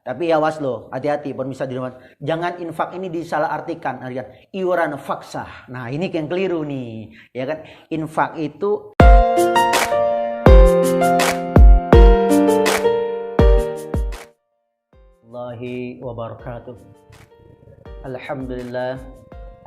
Tapi ya was loh, hati-hati pemirsa di rumah. Jangan infak ini disalahartikan, iuran faksa. Nah, ini yang keliru nih, ya kan? Infak itu Allahi wabarakatuh. Alhamdulillah.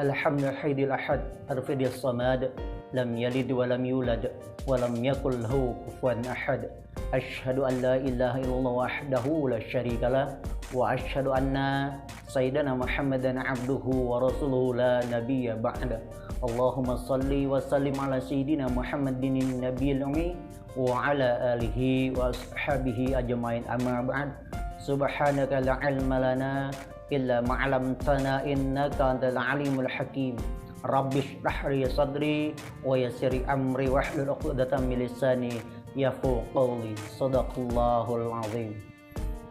Alhamdulillahil ahad, arfidis samad, lam yalid wa lam yulad wa lam yakul lahu kufuwan ahad. Asyhadu an la ilaha illallah wahdahu la syarikalah wa asyhadu anna sayyidana Muhammadan abduhu wa rasuluhu la nabiyya ba'da. Allahumma salli wa sallim ala sayyidina Muhammadin nabiyil ummi wa ala alihi wa ashabihi ajmain, amma ba'd. Subhanaka la ilma lana illa ma'alamtana innaka antal alimul hakim. Rabbish rahri sadri wa yassiri amri wahlul 'uqdatam min lisani yafqahu qawli. Shadaqallahul azim.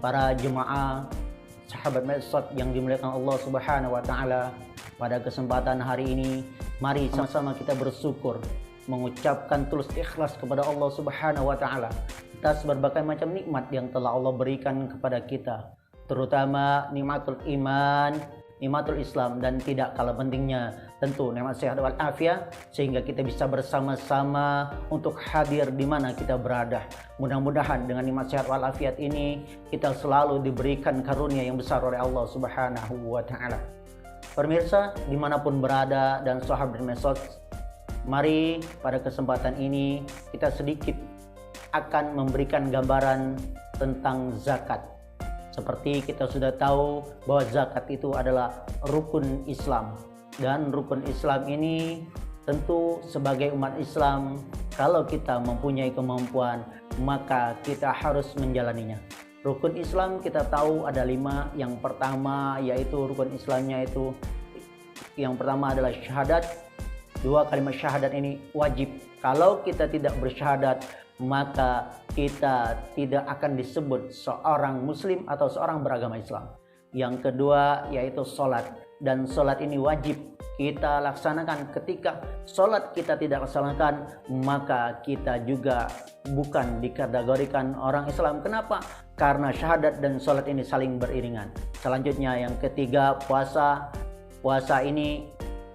Para jemaah sahabat Medsot yang dimuliakan Allah Subhanahu wa taala, pada kesempatan hari ini mari sama-sama kita bersyukur, mengucapkan tulus ikhlas kepada Allah Subhanahu wa taala atas berbagai macam nikmat yang telah Allah berikan kepada kita, terutama nikmatul iman, nikmatul Islam, dan tidak kalah pentingnya tentu nikmat sehat wal afiat, sehingga kita bisa bersama-sama untuk hadir di mana kita berada. Mudah-mudahan dengan nikmat sehat wal afiat ini kita selalu diberikan karunia yang besar oleh Allah Subhanahu wa taala. Pemirsa dimanapun berada dan sahabat Medsot, mari pada kesempatan ini kita sedikit akan memberikan gambaran tentang zakat. Seperti kita sudah tahu bahwa zakat itu adalah rukun Islam, dan rukun Islam ini tentu sebagai umat Islam, kalau kita mempunyai kemampuan maka kita harus menjalaninya. Rukun Islam kita tahu ada 5. Yang pertama yaitu rukun Islamnya itu, yang pertama adalah syahadat. 2 kalimat syahadat ini wajib. Kalau kita tidak bersyahadat maka kita tidak akan disebut seorang muslim atau seorang beragama Islam. Yang kedua yaitu sholat, dan sholat ini wajib kita laksanakan. Ketika sholat kita tidak laksanakan maka kita juga bukan dikategorikan orang Islam. Kenapa? Karena syahadat dan sholat ini saling beriringan. Selanjutnya yang ketiga puasa. Puasa ini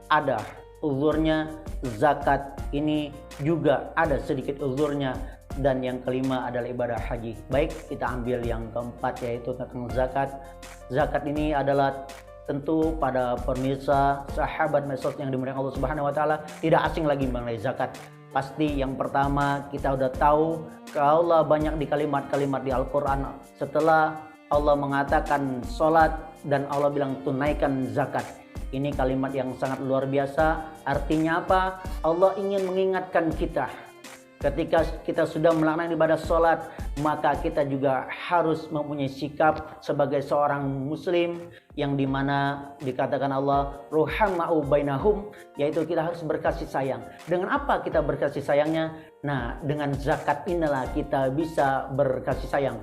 ada uzurnya, zakat ini juga ada sedikit uzurnya, dan yang kelima adalah ibadah haji. Baik, kita ambil yang keempat yaitu tentang zakat. Zakat ini adalah tentu pada pemirsa sahabat Medsot yang dimuliakan Allah Subhanahu wa taala tidak asing lagi mengenai zakat. Pasti yang pertama kita udah tahu kalau Allah banyak di kalimat-kalimat di Al-Qur'an setelah Allah mengatakan sholat dan Allah bilang tunaikan zakat. Ini kalimat yang sangat luar biasa. Artinya apa? Allah ingin mengingatkan kita, ketika kita sudah melaksanakan ibadah sholat, maka kita juga harus mempunyai sikap sebagai seorang muslim, yang dimana dikatakan Allah ruhamau bainahum, yaitu kita harus berkasih sayang. Dengan apa kita berkasih sayangnya? Nah, dengan zakat inilah kita bisa berkasih sayang.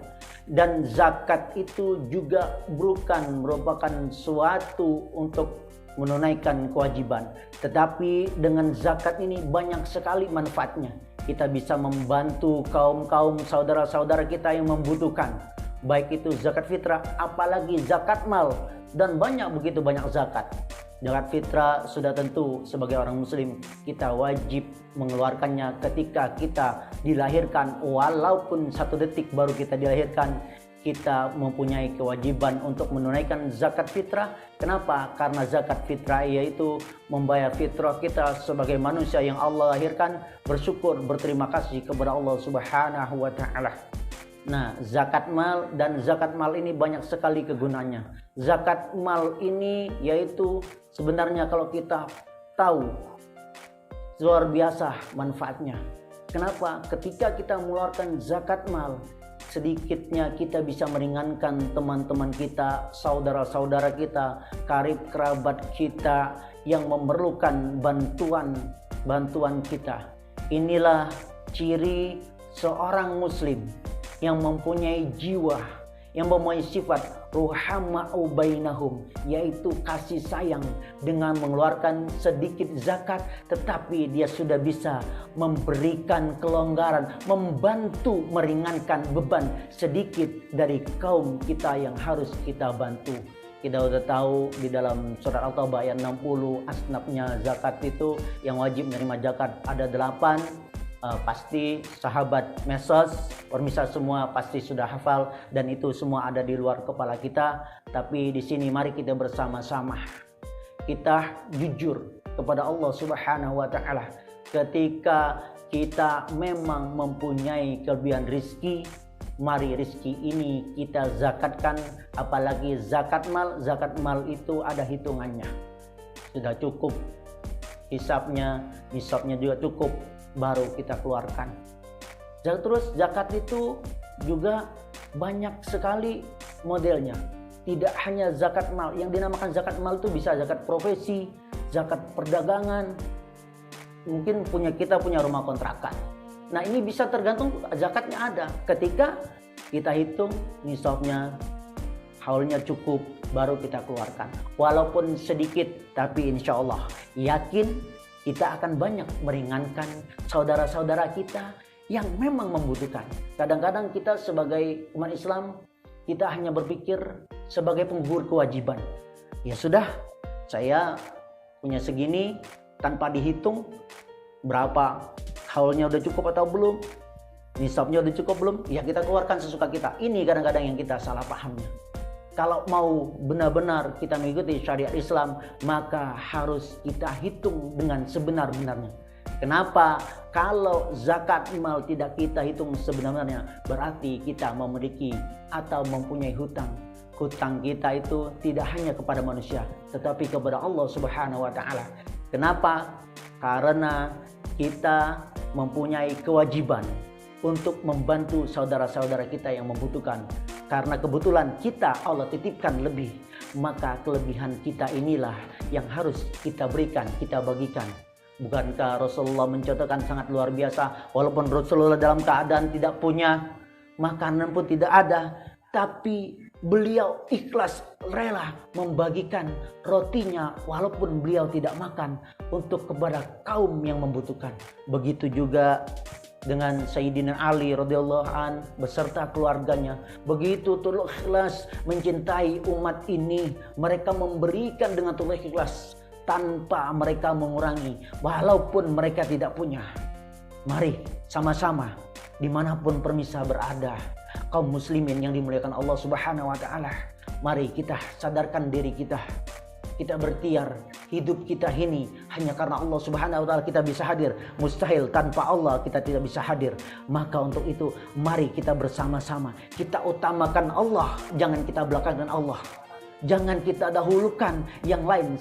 Dan zakat itu juga bukan merupakan suatu untuk menunaikan kewajiban, tetapi dengan zakat ini banyak sekali manfaatnya. Kita bisa membantu kaum-kaum saudara-saudara kita yang membutuhkan, baik itu zakat fitrah, apalagi zakat mal, dan begitu banyak zakat. Zakat fitrah sudah tentu sebagai orang muslim kita wajib mengeluarkannya ketika kita dilahirkan, walaupun 1 detik baru kita dilahirkan, kita mempunyai kewajiban untuk menunaikan zakat fitrah. Kenapa? Karena zakat fitrah yaitu membayar fitrah kita sebagai manusia yang Allah lahirkan, bersyukur, berterima kasih kepada Allah Subhanahu wa taala. Nah, zakat mal, dan zakat mal ini banyak sekali kegunaannya. Zakat mal ini yaitu sebenarnya kalau kita tahu luar biasa manfaatnya. Kenapa? Ketika kita mengeluarkan zakat mal, sedikitnya kita bisa meringankan teman-teman kita, saudara-saudara kita, karib kerabat kita yang memerlukan bantuan kita. Inilah ciri seorang muslim yang mempunyai jiwa, yang mempunyai sifat ruhama'u bainahum, yaitu kasih sayang dengan mengeluarkan sedikit zakat, tetapi dia sudah bisa memberikan kelonggaran, membantu meringankan beban sedikit dari kaum kita yang harus kita bantu. Kita udah tahu di dalam surat Al-Taubah ayat 60 asnafnya zakat itu yang wajib menerima zakat ada 8. Pasti sahabat mesos, permisal semua pasti sudah hafal dan itu semua ada di luar kepala kita. Tapi di sini mari kita bersama-sama kita jujur kepada Allah Subhanahu wa taala. Ketika kita memang mempunyai kelebihan rizki, mari rizki ini kita zakatkan. Apalagi zakat mal itu ada hitungannya, sudah cukup hisabnya, nisabnya juga cukup, baru kita keluarkan. Terus zakat itu juga banyak sekali modelnya. Tidak hanya zakat mal, yang dinamakan zakat mal itu bisa zakat profesi, zakat perdagangan. Mungkin kita punya rumah kontrakan. Nah, ini bisa tergantung zakatnya ada. Ketika kita hitung nisabnya, haulnya cukup, baru kita keluarkan. Walaupun sedikit, tapi insya Allah yakin kita akan banyak meringankan saudara-saudara kita yang memang membutuhkan. Kadang-kadang kita sebagai umat Islam, kita hanya berpikir sebagai penggugur kewajiban. Ya sudah, saya punya segini tanpa dihitung berapa haulnya udah cukup atau belum, nisabnya udah cukup belum, ya kita keluarkan sesuka kita. Ini kadang-kadang yang kita salah pahamnya. Kalau mau benar-benar kita mengikuti syariat Islam, maka harus kita hitung dengan sebenar-benarnya. Kenapa? Kalau zakat mal tidak kita hitung sebenarnya, berarti kita memiliki atau mempunyai hutang. Hutang kita itu tidak hanya kepada manusia, tetapi kepada Allah Subhanahu wa taala. Kenapa? Karena kita mempunyai kewajiban untuk membantu saudara-saudara kita yang membutuhkan. Karena kebetulan kita Allah titipkan lebih, maka kelebihan kita inilah yang harus kita berikan, kita bagikan. Bukankah Rasulullah mencontohkan sangat luar biasa, walaupun Rasulullah dalam keadaan tidak punya, makanan pun tidak ada, tapi beliau ikhlas rela membagikan rotinya walaupun beliau tidak makan untuk kepada kaum yang membutuhkan. Begitu juga dengan Sayyidina Ali radhiyallahu an beserta keluarganya, begitu tulus ikhlas mencintai umat ini, mereka memberikan dengan tulus ikhlas tanpa mereka mengurangi walaupun mereka tidak punya. Mari sama-sama dimanapun permisal berada, kaum muslimin yang dimuliakan Allah Subhanahu wa taala, mari kita sadarkan diri kita. Kita bertiar, hidup kita ini hanya karena Allah Subhanahu wa taala kita bisa hadir. Mustahil tanpa Allah kita tidak bisa hadir. Maka untuk itu mari kita bersama-sama kita utamakan Allah, jangan kita belakangkan Allah. Jangan kita dahulukan yang lain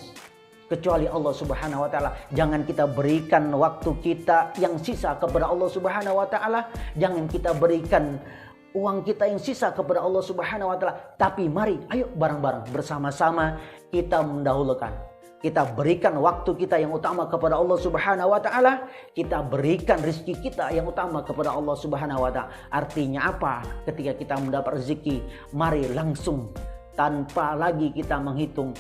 kecuali Allah Subhanahu wa taala. Jangan kita berikan waktu kita yang sisa kepada Allah Subhanahu wa taala. Jangan kita berikan uang kita yang sisa kepada Allah Subhanahu wa taala. Tapi mari ayo bareng-bareng bersama-sama kita mendahulukan. Kita berikan waktu kita yang utama kepada Allah Subhanahu wa taala. Kita berikan rezeki kita yang utama kepada Allah Subhanahu wa taala. Artinya apa? Ketika kita mendapat rezeki, mari langsung tanpa lagi kita menghitung.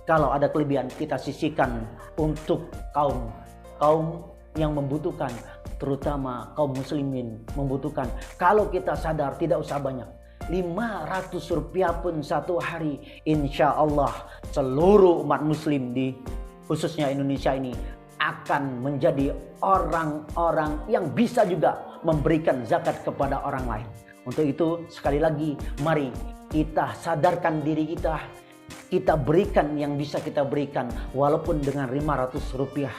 Kalau ada kelebihan kita sisihkan untuk kaum yang membutuhkan, terutama kaum muslimin membutuhkan. Kalau kita sadar tidak usah banyak, 500 rupiah pun satu hari, insya Allah seluruh umat muslim di khususnya Indonesia ini akan menjadi orang-orang yang bisa juga memberikan zakat kepada orang lain. Untuk itu sekali lagi mari kita sadarkan diri kita, kita berikan yang bisa kita berikan walaupun dengan 500 rupiah.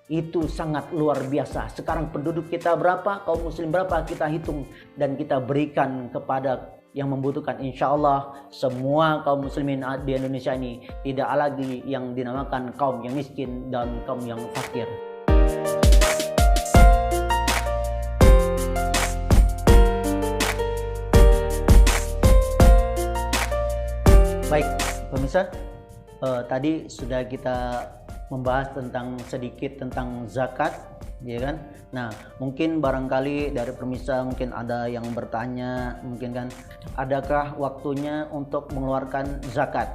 Itu sangat luar biasa. Sekarang penduduk kita berapa, kaum muslim berapa, kita hitung dan kita berikan kepada yang membutuhkan. Insya Allah semua kaum muslimin di Indonesia ini tidak lagi yang dinamakan kaum yang miskin dan kaum yang fakir. Baik pemirsa, tadi sudah kita membahas sedikit tentang zakat ya kan? Nah, mungkin barangkali dari pemirsa mungkin ada yang bertanya, mungkin kan, adakah waktunya untuk mengeluarkan zakat?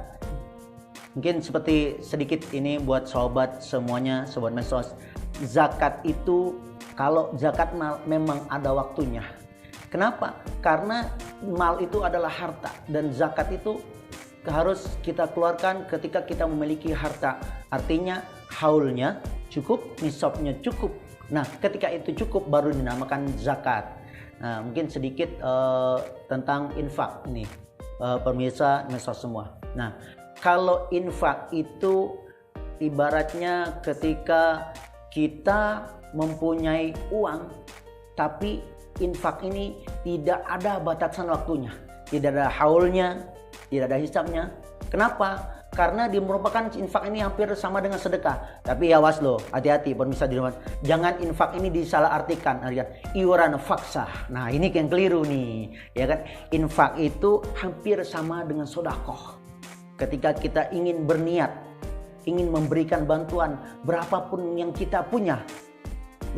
Mungkin seperti sedikit ini buat sobat semuanya, sobat Mesos. Zakat itu, kalau zakat mal memang ada waktunya. Kenapa? Karena mal itu adalah harta, dan zakat itu harus kita keluarkan ketika kita memiliki harta. Artinya haulnya cukup, nisabnya cukup. Nah, ketika itu cukup baru dinamakan zakat. Nah, mungkin sedikit tentang infak nih, pemirsa Mesos semua. Nah, kalau infak itu ibaratnya ketika kita mempunyai uang, tapi infak ini tidak ada batasan waktunya, tidak ada haulnya, tidak ada hisabnya. Kenapa? Karena merupakan infak ini hampir sama dengan sedekah. Tapi awas loh, hati-hati pemirsa di rumah. Jangan infak ini disalahartikan. Iuran faksah. Nah, ini yang keliru nih, ya kan? Infak itu hampir sama dengan sedekah. Ketika kita ingin berniat, ingin memberikan bantuan berapapun yang kita punya,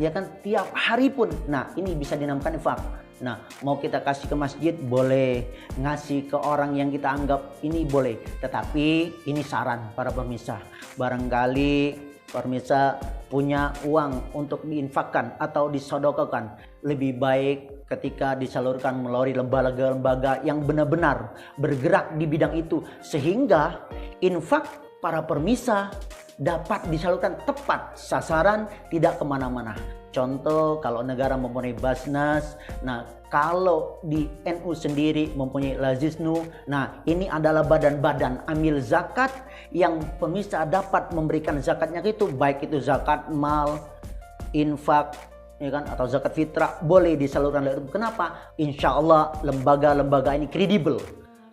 ya kan, tiap hari pun. Nah, ini bisa dinamakan infak. Nah, mau kita kasih ke masjid boleh, ngasih ke orang yang kita anggap ini boleh. Tetapi ini saran para pemirsa, barangkali pemirsa punya uang untuk diinfakkan atau disodokokan, lebih baik ketika disalurkan melalui lembaga-lembaga yang benar-benar bergerak di bidang itu, sehingga infak para pemirsa dapat disalurkan tepat sasaran, tidak kemana-mana. Contoh, kalau negara mempunyai Basnas, nah kalau di NU sendiri mempunyai Lazisnu, nah ini adalah badan-badan amil zakat yang pemirsa dapat memberikan zakatnya itu, baik itu zakat mal, infak, ya kan, atau zakat fitrah, boleh disalurkan. Kenapa? Insya Allah lembaga-lembaga ini kredibel,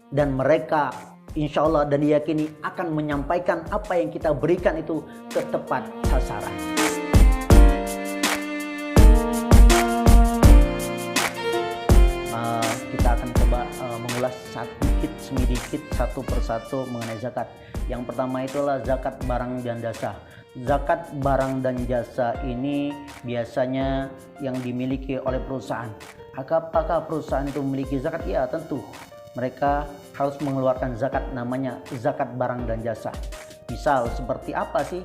dan mereka insya Allah dan diyakini akan menyampaikan apa yang kita berikan itu ke tepat sasaran. Kita akan coba mengulas sedikit satu persatu mengenai zakat. Yang pertama itulah zakat barang dan jasa. Zakat barang dan jasa ini biasanya yang dimiliki oleh perusahaan. Apakah perusahaan itu memiliki zakat? Ya, tentu. Mereka harus mengeluarkan zakat, namanya zakat barang dan jasa. Misal seperti apa sih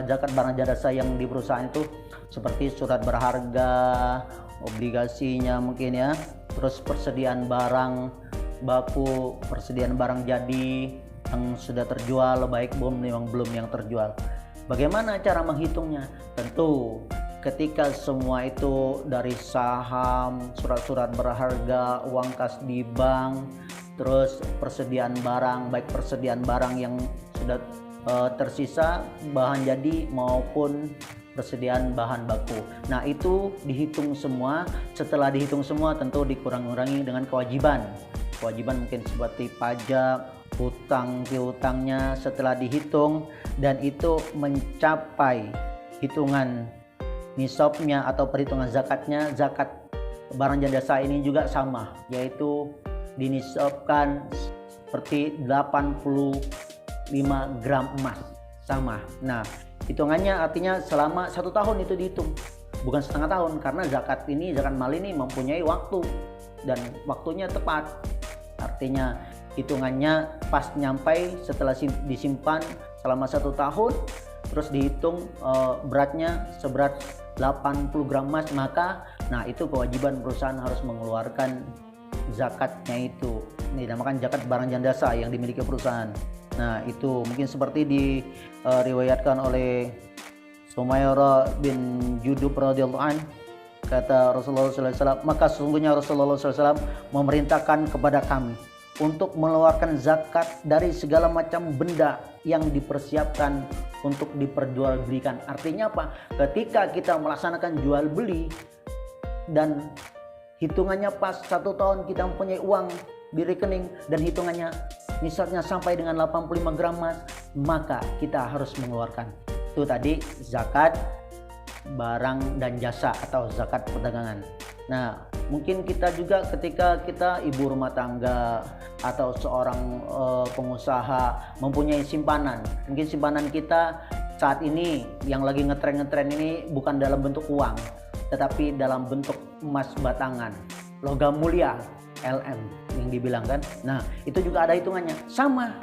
zakat barang dan jasa yang di perusahaan itu? Seperti surat berharga, obligasinya mungkin ya, terus persediaan barang baku, persediaan barang jadi yang sudah terjual, baik memang belum yang terjual. Bagaimana cara menghitungnya? Tentu ketika semua itu dari saham, surat-surat berharga, uang kas di bank, terus persediaan barang, baik persediaan barang yang sudah tersisa bahan jadi maupun persediaan bahan baku. Nah, itu dihitung semua. Setelah dihitung semua tentu dikurang-kurangi dengan kewajiban. Kewajiban mungkin seperti pajak, hutang piutangnya setelah dihitung, dan itu mencapai hitungan nisabnya atau perhitungan zakatnya. Zakat barang dan jasa ini juga sama, yaitu dinisabkan seperti 85 gram emas, sama. Nah, hitungannya artinya selama 1 tahun itu dihitung, bukan setengah tahun, karena zakat mal ini mempunyai waktu dan waktunya tepat. Artinya hitungannya pas nyampai setelah disimpan selama 1 tahun, terus dihitung beratnya seberat 80 gram emas, maka nah itu kewajiban perusahaan harus mengeluarkan zakatnya itu. Ini dinamakan zakat barang dan jasa yang dimiliki perusahaan. Nah, itu mungkin seperti diriwayatkan oleh Sumairah bin Jundub radhiyallahu an, kata Rasulullah SAW, maka sesungguhnya Rasulullah SAW memerintahkan kepada kami untuk mengeluarkan zakat dari segala macam benda yang dipersiapkan untuk diperjualbelikan. Artinya apa? Ketika kita melaksanakan jual beli dan hitungannya pas 1 tahun kita mempunyai uang di rekening dan hitungannya nisabnya sampai dengan 85 gram emas, maka kita harus mengeluarkan itu tadi zakat barang dan jasa atau zakat perdagangan. Nah, mungkin kita juga ketika kita ibu rumah tangga atau seorang pengusaha mempunyai simpanan, mungkin simpanan kita saat ini yang lagi ngetren ini bukan dalam bentuk uang, tetapi dalam bentuk emas batangan, logam mulia, LM yang dibilang kan. Nah, itu juga ada hitungannya. Sama.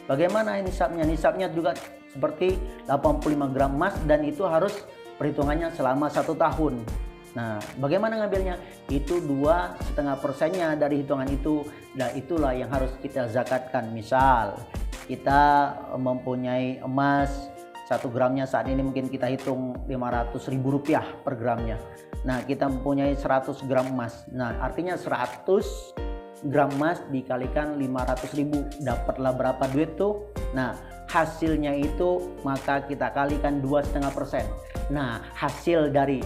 Bagaimana nisabnya? Nisabnya juga seperti 85 gram emas dan itu harus perhitungannya selama 1 tahun. Nah, bagaimana ngambilnya? Itu 2,5%-nya dari hitungan itu. Dan itulah yang harus kita zakatkan. Misal, kita mempunyai emas 1 gramnya saat ini mungkin kita hitung Rp500.000 per gramnya. Nah, kita mempunyai 100 gram emas. Nah, artinya 100 gram emas dikalikan 500.000. Dapatlah berapa duit tuh? Nah, hasilnya itu maka kita kalikan 2,5%. Nah, hasil dari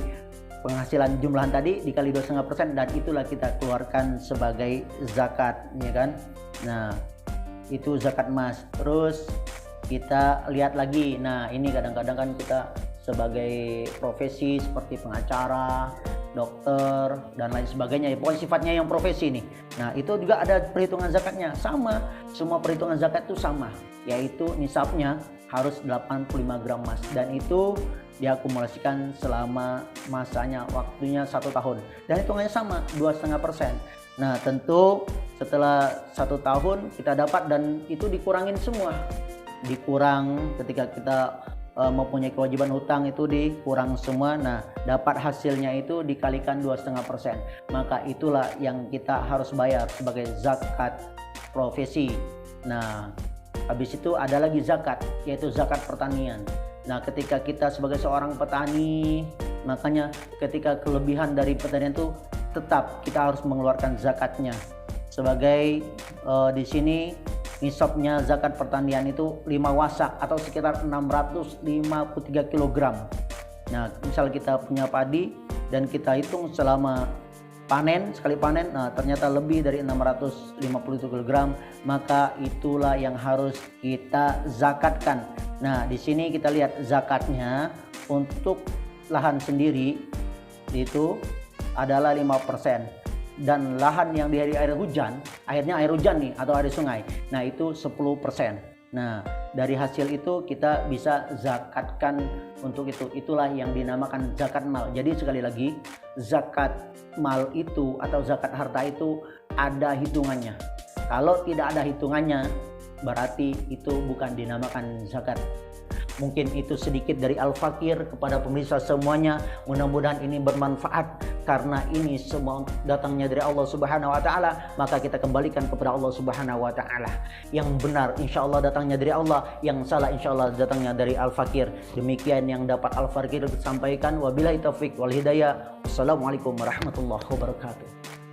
penghasilan jumlahan tadi dikali 2,5% dan itulah kita keluarkan sebagai zakat, ya kan? Nah, itu zakat emas. Terus kita lihat lagi. Nah, ini kadang-kadang kan kita sebagai profesi seperti pengacara, dokter dan lain sebagainya, ya pokoknya sifatnya yang profesi nih. Nah, itu juga ada perhitungan zakatnya. Sama, semua perhitungan zakat itu sama, yaitu nisabnya harus 85 gram emas dan itu diakumulasikan selama masanya, waktunya 1 tahun dan hitungannya sama 2,5%. Nah, tentu setelah 1 tahun kita dapat dan itu dikurangin semua, dikurang ketika kita mempunyai kewajiban hutang itu dikurang semua. Nah, dapat hasilnya itu dikalikan 2,5%, maka itulah yang kita harus bayar sebagai zakat profesi. Nah, habis itu ada lagi zakat, yaitu zakat pertanian. Nah, ketika kita sebagai seorang petani, makanya ketika kelebihan dari pertanian itu tetap kita harus mengeluarkan zakatnya. Sebagai di sini nisabnya zakat pertanian itu 5 wasak atau sekitar 653 kg. Nah, misal kita punya padi dan kita hitung selama panen, sekali panen, nah ternyata lebih dari 650 kg, maka itulah yang harus kita zakatkan. Nah, di sini kita lihat zakatnya untuk lahan sendiri itu adalah 5%. Dan lahan yang di air hujan, airnya air hujan nih atau air sungai, nah itu 10%. Nah, dari hasil itu kita bisa zakatkan untuk itu. Itulah yang dinamakan zakat mal. Jadi sekali lagi, zakat mal itu atau zakat harta itu ada hitungannya. Kalau tidak ada hitungannya, berarti itu bukan dinamakan zakat. Mungkin itu sedikit dari Al-Fakir kepada pemirsa semuanya. Mudah-mudahan ini bermanfaat karena ini semua datangnya dari Allah Subhanahu wa taala, maka kita kembalikan kepada Allah Subhanahu wa taala. Yang benar insyaallah datangnya dari Allah, yang salah insyaallah datangnya dari Al-Fakir. Demikian yang dapat Al-Fakir sampaikan. Wabillahi taufik wal hidayah. Wassalamualaikum warahmatullahi wabarakatuh.